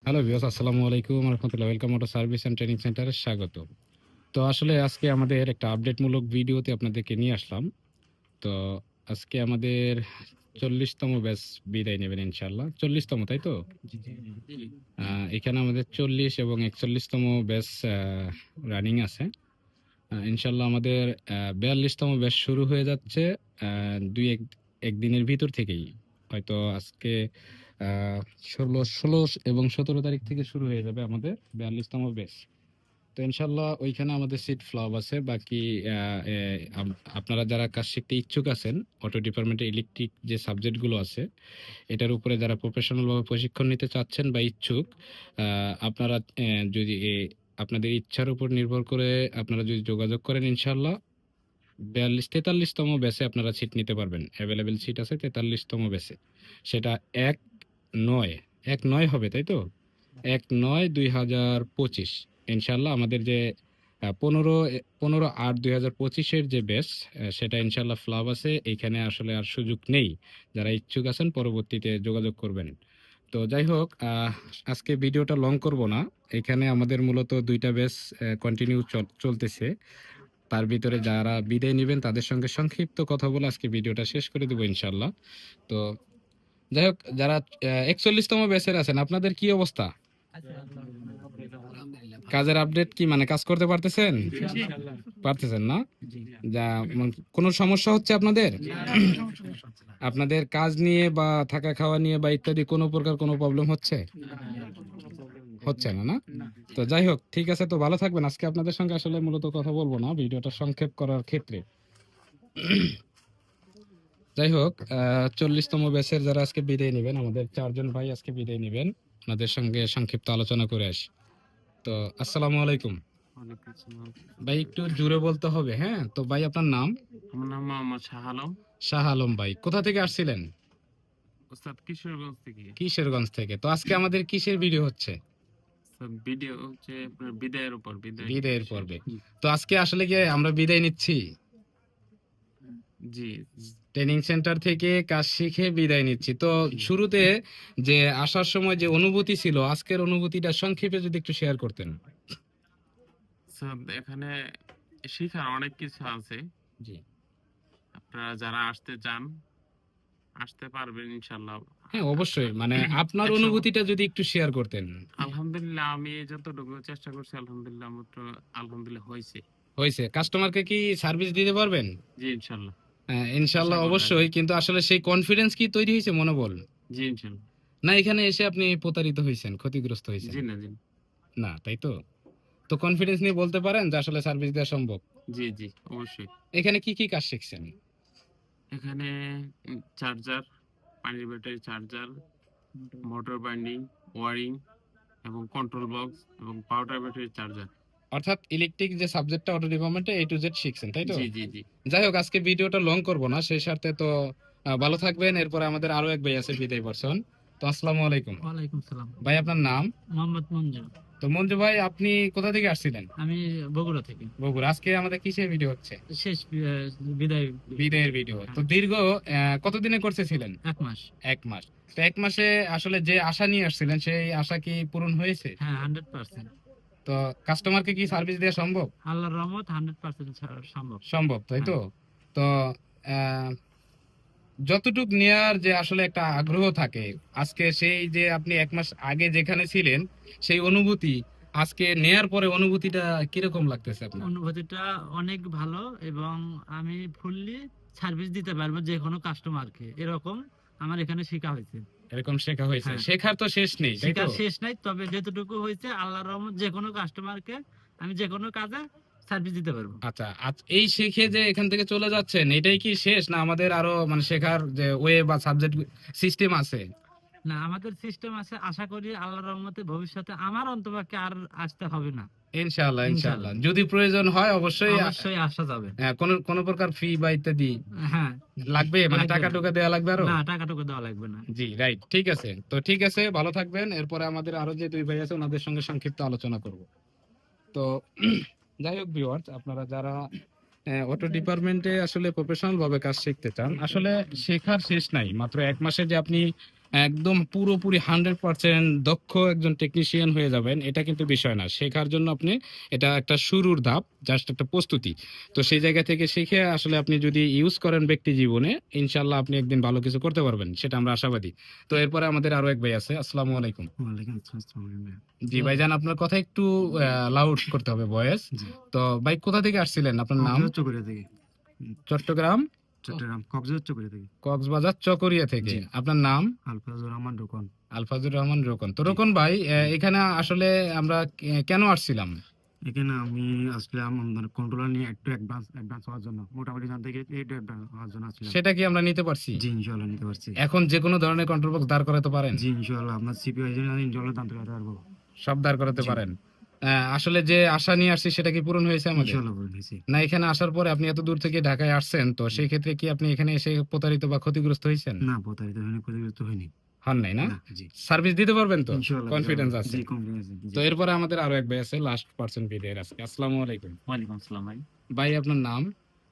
Hello viewers, আসসালামু আলাইকুম রাহমাতুল্লাহ। Welcome auto service and training সেন্টারে স্বাগত। তো আসলে আজকে আমাদের একটা আপডেটমূলক ভিডিওতে আপনাদেরকে নিয়ে আসলাম। তো আজকে আমাদের ৪০তম ব্যাচ বিদায় নেবেন ইনশাআল্লাহ। ৪০তম, তাই তো? জি, জি, জি। এখানে আমাদের ৪০ এবং ৪১তম ব্যাচ রানিং আছে। ইনশাআল্লাহ আমাদের ৪২তম ব্যাচ শুরু হয়ে যাচ্ছে ২-১ দিনের ভিতর থেকেই। হয়তো আজকে আ ১৬ এবং ১৭ তারিখ থেকে শুরু হয়ে যাবে আমাদের ৪২তম ব্যাচ। তো ইনশাআল্লাহ ওইখানে আমাদের সিট ফ্লপ আছে। বাকি আ এ আম আপনারা যারা কাজ শিখতে ইচ্ছুক আছেন, অটো ডিপার্টমেন্টে ইলেকট্রিক যে সাবজেক্টগুলো আছে, এটার উপরে যারা প্রফেশনাল ভাবে প্রশিক্ষণ নিতে চাচ্ছেন বা ইচ্ছুক, আ আপনারা যদি আপনাদের ইচ্ছার উপর নির্ভর করে আপনারা যদি যোগাযোগ করেন ইনশাআল্লাহ ৪৩-৪৩তম ব্যাচে আপনারা সিট নিতে পারবেন। এভেইলেবল সিট আছে ৪৩তম ব্যাচে। সেটা ১-৯, ১-৯ হবে, তাই তো? ১-৯-২০২৫ ইনশাআল্লাহ আমাদের যে ১৫-৮-২০২৫ এর যে ব্যাচ, সেটা ইনশাআল্লাহ ফ্লাপ আছে। এইখানে আসলে আর সুযোগ নেই। যারা ইচ্ছুক আছেন পরবর্তীতে যোগাযোগ করবেন। তো যাই হোক, আজকে ভিডিওটা লং করব না। এখানে আমাদের মূলত ২ টা ব্যাচ কন্টিনিউ চলতেছে। তার ভিতরে যারা বিদায় নিবেন তাদের সঙ্গে সংক্ষিপ্ত কথা বলে আজকে ভিডিওটা শেষ করে দেব ইনশাআল্লাহ। তো যাই হোক, যারা ৪১তম ব্যাচের আছেন আপনাদের কি অবস্থা? কাজের আপডেট কি, মানে কাজ করতে পারতেছেন? পারতেছেন না? জি। যা কোনো সমস্যা হচ্ছে আপনাদের? আপনাদের কাজ নিয়ে বা থাকা খাওয়া নিয়ে বা ইত্যাদি কোনো প্রকার কোনো প্রবলেম হচ্ছে? হচ্ছে না, না? তো যাই হোক, ঠিক আছে, তো ভালো থাকবেন। আজকে আপনাদের সঙ্গে আসলে মূলত কথা বলবো না, ভিডিওটা সংক্ষেপ করার ক্ষেত্রে। যাই হোক, ৪০তম ব্যাচের যারা আজকে বিদায় নিবেন, আমাদের ৪ জন ভাই আজকে বিদায় নিবেন। ওনাদের সঙ্গে সংক্ষিপ্ত আলোচনা করে আসি। তো আসসালামু আলাইকুম। ওয়ালাইকুম আসসালাম। ভাই একটু জোরে বলতে হবে, হ্যাঁ? তো ভাই আপনার নাম? আমার নাম মোহাম্মদ শাহ আলম। শাহ আলম ভাই। কোথা থেকে আসছিলেন? ওস্তাদ কিশোরগঞ্জ থেকে। কিশোরগঞ্জ থেকে। তো আজকে আমাদের কিসের ভিডিও হচ্ছে? ভিডিও হচ্ছে আপনার বিদায়ের উপর, বিদায় বিদায়ের শেষ। পর্বে। তো আজকে আসলে কি আমরা বিদায় নিচ্ছি? জি। ট্রেনিং সেন্টার থেকে কাজ শিখে বিদায় নিচ্ছি। তো শুরুতে যে আসার সময় যে অনুভূতি ছিল, আজকের অনুভূতিটা সংক্ষেপে যদি একটু শেয়ার করতেন। এখানে শিখার অনেক কিছু আছে। জি। আপনারা যারা আসতে চান আসতে পারবেন ইনশাল্লাহ। হ্যাঁ, অবশ্যই। মানে আপনার একশো অনুভূতিটা যদি একটু শেয়ার করতেন। আলহামদুলিল্লাহ, আমি যতটুকু চেষ্টা করছি আলহামদুলিল্লাহ আলহামদুলিল্লাহ হয়েছে। হইছে। কাস্টমারকে কি সার্ভিস দিতে পারবেন? জি ইনশাল্লাহ। হ্যাঁ, আশা ইনশাআল্লাহ করা যায়। অবশ্যই। কিন্তু আসলে সেই কনফিডেন্স কি তৈরি হইছে, মনোবল? জি ইনশাল্লাহ। না এখানে এসে আপনি প্রতারিত হইছেন, ক্ষতিগ্রস্ত হইছেন? জি না, জি না। না, তাই তো? তো কনফিডেন্স নিয়ে বলতে পারেন যে আসলে সার্ভিস দেওয়া সম্ভব। জি, জি অবশ্যই। এখানে কি কাজ শিখছেন? এখানে চার্জার, পানির battery charger, motor binding, wiring এবং কন্ট্রোল বক্স এবং পাউডার ব্যাটারি চার্জার। অর্থাৎ ইলেকট্রিক যে সাবজেক্টটা অটো ডিপার্টমেন্টে A to Z শিখছেন, তাই তো? জি, জি, জি। যাই হোক, আজকে ভিডিওটা লং করব না। সেই স্বার্থে তো ভালো থাকবেন। এরপরে আমাদের আরো এক ভাই আছে বিদায় পারসন। তো আসসালামু আলাইকুম। ওয়ালাইকুম সালাম। ভাই আপনার নাম? মোহাম্মদ মঞ্জু। তো মঞ্জু ভাই, আপনি কোথা থেকে আসছিলেন? আমি বগুড়া থেকে। বগুড়া। আজকে আমাদের কিসের ভিডিও হচ্ছে? শেষ বিদায়। বিদায়ের ভিডিও। তো দীর্ঘ কতদিনের কোর্সে ছিলেন? ১ মাস। ১ মাস। তো ১ মাসে আসলে যে আশা নিয়ে আসছিলেন সেই আশা কি পূরণ হয়েছে? হ্যাঁ, 100%। তো কাস্টমারকে কি সার্ভিস দেওয়া সম্ভব? আল্লাহর রহমত 100% সম্ভব। সম্ভব, তাই হ্যাঁ। তো? তো আ যতটুক নেয়ার যে আসলে একটা আগ্রহ থাকে, আজকে সেই যে আপনি ১ মাস আগে যেখানে ছিলেন, সেই অনুভূতি আজকে নেয়ার পরে অনুভূতিটা কিরকম লাগতেছে আপনার? অনুভূতিটা অনেক ভালো এবং আমি ফুললি সার্ভিস দিতে পারবো যেকোনো কাস্টমারকে। এরকম আমার এখানে শেখা হয়েছে। এরকম শেখা হয়েছে। হ্যাঁ। শেখার তো শেষ নেই, তাই তো? শেখার শেষ নাই। তবে যেতটুকু হয়েছে আল্লাহর রহমত যেকোনো কাস্টমারকে আমি যেকোনো কাজে সার্ভিস দিতে পারবো। আচ্ছা, এই শিখে যে এখান থেকে চলে যাচ্ছেন, এটাই কি শেষ, না আমাদের আরো মানে শেখার যে ওয়ে বা সাবজেক্ট সিস্টেম আছে? না, আমাদের সিস্টেম আছে। আশা করি আল্লাহর রহমতে ভবিষ্যতে আমার অন্তপক্ষে আর আসতে হবে না। ইনশাআল্লাহ, ইনশাআল্লাহ। ইনশাআল্লাহ। যদি প্রয়োজন হয় অবশ্যই অবশ্যই আসা যাবে। কোন প্রকার ফি বা ইত্যাদি হ্যাঁ, লাগবে? মানে লাগবে না। টাকা-টুকা দেয়া লাগবে আরো? না, টাকা-টুকু দেওয়া লাগবে না। জি, রাইট। ঠিক আছে। তো ঠিক আছে, ভালো থাকবেন। এরপরে আমাদের আরো যে ২ ভাই আছে ওনাদের সঙ্গে সংক্ষিপ্ত আলোচনা করব। তো যাই হোক ভিউয়ার্স, আপনারা যারা অটো ডিপার্টমেন্টে আসলে প্রফেশনাল ভাবে কাজ শিখতে চান, আসলে শেখার শেষ নাই। মাত্র ১ মাসে যে আপনি একদম পুরোপুরি 100% দক্ষ একজন টেকনিশিয়ান হয়ে যাবেন, এটা কিন্তু বিষয় না। শেখার জন্য আপনি, এটা একটা শুরুর ধাপ, জাস্ট একটা প্রস্তুতি। তো সেই জায়গা থেকে শিখে আসলে আপনি যদি ইউজ করেন ব্যক্তি জীবনে, ইনশাল্লাহ আপনি একদিন ভালো কিছু করতে পারবেন, সেটা আমরা আশাবাদী। তো এরপরে আমাদের আরো এক ভাই আছে। আসসালামু আলাইকুম। ওয়ালাইকুম আসসালাম। জি ভাইজান, আপনার কথা একটু লাউড করতে হবে ভয়েস। জি। তো ভাই কোথা থেকে আসছিলেন, আপনার নাম? কক্সবাজার চকরিয়া থেকে। চট্টগ্রাম চট্টগ্রাম কক্সবাজার চকরিয়া থেকে। কক্সবাজার চকরিয়া থেকে। জি। আপনার নাম? আলফাজুর রহমান রোকন। আলফাজুর রহমান রোকন। তো জি। রোকন ভাই, এখানে আসলে আমরা কেন আসছিলাম? এখানে আমি আসলাম আমাদের কন্ট্রোলার নিয়ে একটু অ্যাডভান্স হওয়ার জন্য, মোটামুটি এখান থেকে একটু অ্যাডভান্স হওয়ার জন্য আসলাম। সেটা কি আমরা নিতে পারছি? জি ইনশাআল্লাহ নিতে পারছি। এখন যে কোনো ধরনের কন্ট্রোল বক্স দাঁড় করাতে পারেন? জি ইনশাআল্লাহ আপনার সিপিআই ইনশাআল্লাহ দাম করতে পারবো। সব দাঁড় করাতে জি। পারেন। আসলে যে আশা নিয়ে আসছি সেটা কি পূরণ হয়েছে আমাদের? ইনশাআল্লাহ বলে দিয়েছি। না এখানে আসার পরে আপনি এত দূর থেকে ঢাকায় আসছেন, তো সেই ক্ষেত্রে কি আপনি এখানে এসে প্রতারিত বা ক্ষতিগ্রস্ত হয়েছেন? না প্রতারিত হয়নি, ক্ষতিগ্রস্ত হয়নি। হন নাই না? না জি। সার্ভিস দিতে পারবেন তো? ইনশাআল্লাহ কনফিডেন্স আছে? জি কনফিডেন্স। তো এরপরে আমাদের আরো এক ভাই আছে, লাস্ট পার্সন ভিডিওর আজকে। আসসালামু আলাইকুম। ওয়ালাইকুম আসসালাম ভাই। ভাই আপনার নাম?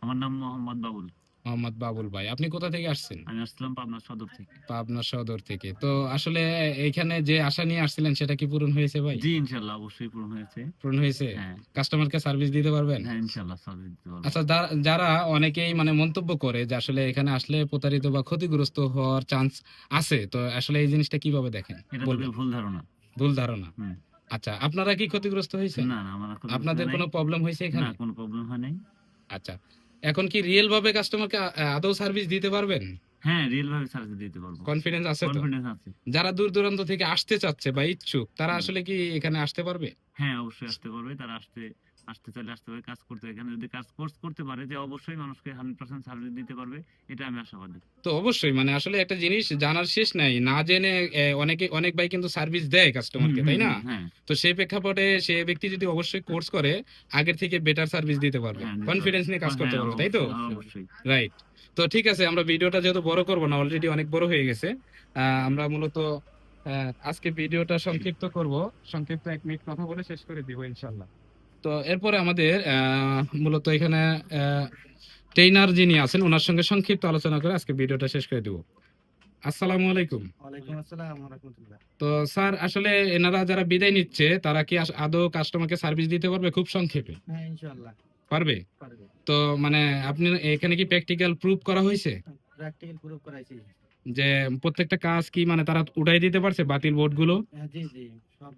আমার নাম মোহাম্মদ বাবুল। মোহাম্মদ বাবুল ভাই, আপনি কোথা থেকে আসছেন? আমি আসলাম পাবনা সদর থেকে। পাবনা সদর থেকে। তো আসলে এইখানে যে আশা নিয়ে আসছিলেন সেটা কি পূরণ হয়েছে ভাই? জি ইনশাআল্লাহ অবশ্যই পূরণ হয়েছে। পূরণ হয়েছে? হ্যাঁ, কাস্টমারকে সার্ভিস দিতে পারবেন? হ্যাঁ ইনশাআল্লাহ সার্ভিস দিতে পারবো। আচ্ছা, যারা অনেকেই মানে মন্তব্য করে যে আসলে এখানে আসলে প্রতারিত বা ক্ষতিগ্রস্ত হওয়ার চান্স আছে, তো আসলে এই জিনিসটা কিভাবে দেখেন? এটা বলবেন? তোদের ভুল ধারণা। ভুল ধারণা। হুম। আচ্ছা, আপনারা কি ক্ষতিগ্রস্ত হয়েছেন? না, না আমার কোনো আপনাদের কোনো প্রবলেম হয়েছে এখানে? না কোনো প্রবলেম হয় নাই। আচ্ছা, এখন কি রিয়েল ভাবে কাস্টমারকে আদৌ সার্ভিস দিতে পারবেন? হ্যাঁ, রিয়েল ভাবে সার্ভিস দিতে পারবো। কনফিডেন্স আছে তো? কনফিডেন্স আছে। যারা দূর দূরান্ত থেকে আসতে চাচ্ছে বা ইচ্ছুক, তারা হুম। আসলে কি এখানে আসতে পারবে? হ্যাঁ, অবশ্যই আসতে পারবে। তারা আসতে চাইলে আসতে পারবে, কাজ করতে এখানে যদি কাজ কোর্স করতে পারে যে অবশ্যই মানুষকে 100% সার্ভিস দিতে পারবে। এটা আমি আশাবাদী। তো অবশ্যই মানে আসলে একটা জিনিস জানার শেষ নাই, না জেনে অনেক ভাই কিন্তু সার্ভিস দেয় কাস্টমারকে, তাই না? হ্যাঁ, তো সেই প্রেক্ষাপটে সে ব্যক্তি যদি অবশ্যই কোর্স করে, আগের থেকে বেটার সার্ভিস দিতে পারবে, হ্যাঁ, দিতে কনফিডেন্স নিয়ে কাজ পারবে। করতে হ্যাঁ, পারবে, তাই তো? অবশ্যই। রাইট। তো ঠিক আছে, আমরা ভিডিওটা যেহেতু বড় করব না, অলরেডি অনেক বড় হয়ে গেছে। আমরা মূলত আজকে ভিডিওটা সংক্ষিপ্ত করব। সংক্ষিপ্ত 1 মিনিট কথা বলে শেষ করে দিব ইনশাল্লাহ। তো এরপরে আমাদের মূলত এখানে ট্রেনার যিনি আছেন ওনার সঙ্গে সংক্ষিপ্ত আলোচনা করে আজকে ভিডিওটা শেষ করে দিব। আসসালামু আলাইকুম। ওয়ালাইকুম আসসালাম ওয়া রাহমাতুল্লাহ। তো স্যার, আসলে এনারা যারা বিদায় নিচ্ছে তারা কি আদৌ কাস্টমারকে সার্ভিস দিতে পারবে? খুব সংক্ষেপে হ্যাঁ ইনশাআল্লাহ পারবে? পারবে। তো মানে আপনি এখানে কি প্র্যাকটিক্যাল প্রুফ করা হয়েছে প্র্যাকটিক্যাল প্রুফ করাইছি। যে প্রত্যেকটা কাজ কি মানে তারা উঠাই দিতে পারছে বাতিল বোর্ড গুলো? জি জি সব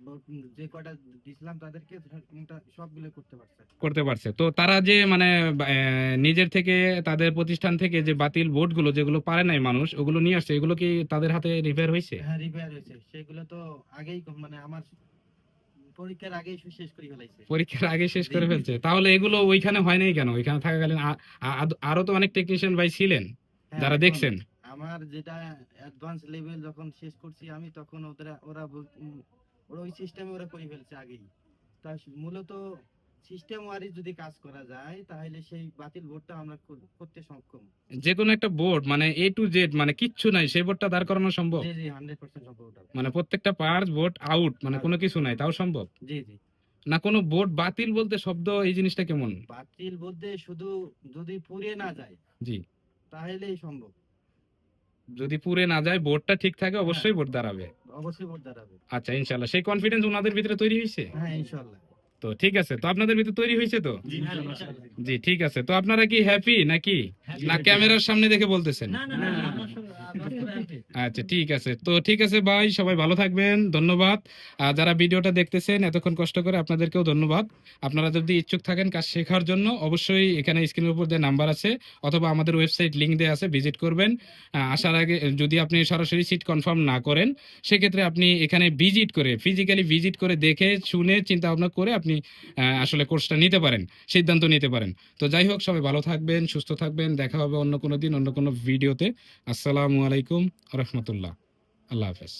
যে কয়টা দিছিলাম তাদেরকে সবগুলো করতে পারছে? তো তারা যে মানে নিজের থেকে তাদের প্রতিষ্ঠান থেকে যে বাতিল বোর্ড গুলো যেগুলো পারে নাই মানুষ, ওগুলো নিয়ে আসছে, এগুলো কি তাদের হাতে রিপেয়ার হয়েছে? হ্যাঁ রিপেয়ার হয়েছে। সেগুলো তো আগেই মানে আমার পরীক্ষার আগেই শেষ করে ফেলাইছে। পরীক্ষার আগে শেষ করে ফেলছে? তাহলে এগুলো ওইখানে হয় নাই কেন? ওইখানে থাকাকালীন আরো তো অনেক টেকনিশিয়ান ভাই ছিলেন হ্যাঁ, যারা এখন দেখছেন। আমার যেটা অ্যাডভান্স লেভেল যখন শেষ করছি আমি, তখন ওরা ওই সিস্টেমে ওরা করে ফেলছে আগেই। তা মূলত সিস্টেম ওয়ারি যদি কাজ করা যায় তাহলে সেই বাতিল বোর্ডটা আমরা করতে সক্ষম। যে কোনো একটা বোর্ড মানে এ টু জেড মানে কিচ্ছু নাই, সেই বোর্ডটা দাঁড় করানো সম্ভব? জি জি 100% সম্ভব ওটা। মানে প্রত্যেকটা পার্টস বোর্ড আউট, মানে কোনো কিছু নাই, তাও সম্ভব? জি জি। না কোনো বোর্ড বাতিল বলতে শব্দ, এই জিনিসটা কেমন? বাতিল বলতে শুধু যদি পুড়ে না যায় জি, তাহলেই সম্ভব। যদি পুড়ে না যায়, বোর্ডটা ঠিক থাকে, অবশ্যই বোর্ড দাঁড়াবে। অবশ্যই বোর্ড দাঁড়াবে। আচ্ছা, ইনশাল্লাহ সেই কনফিডেন্স ওনাদের ভিতরে তৈরি হয়েছে? হ্যাঁ ইনশাআল্লাহ। তো ঠিক আছে, তো আপনাদের ভিতরে তৈরি হয়েছে তো? জি ইনশাআল্লাহ। জি ঠিক আছে। তো আপনারা কি হ্যাপি নাকি, না ক্যামেরার সামনে দেখে বলতেছেন? না না না আচ্ছা ঠিক আছে। তো ঠিক আছে ভাই, সবাই ভালো থাকবেন, ধন্যবাদ। যারা ভিডিওটা দেখতেছেন এতক্ষণ কষ্ট করে, আপনাদেরকেও ধন্যবাদ। আপনারা যদি ইচ্ছুক থাকেন কাজ শেখার জন্য, অবশ্যই এখানে স্ক্রিনের উপর যে নাম্বার আছে অথবা আমাদের ওয়েবসাইট লিংক দেওয়া আছে, ভিজিট করবেন। আসার আগে যদি আপনি সরাসরি সিট কনফার্ম না করেন, সেক্ষেত্রে আপনি এখানে ভিজিট করে, ফিজিক্যালি ভিজিট করে দেখে শুনে চিন্তা ভাবনা করে আপনি আসলে কোর্সটা নিতে পারেন, সিদ্ধান্ত নিতে পারেন। তো যাই হোক, সবাই ভালো থাকবেন, সুস্থ থাকবেন, দেখা হবে অন্য কোনো দিন অন্য কোনো ভিডিওতে। আসসালামু আলাইকুম রহমতুল্লাহ। আল্লাহ হাফেজ।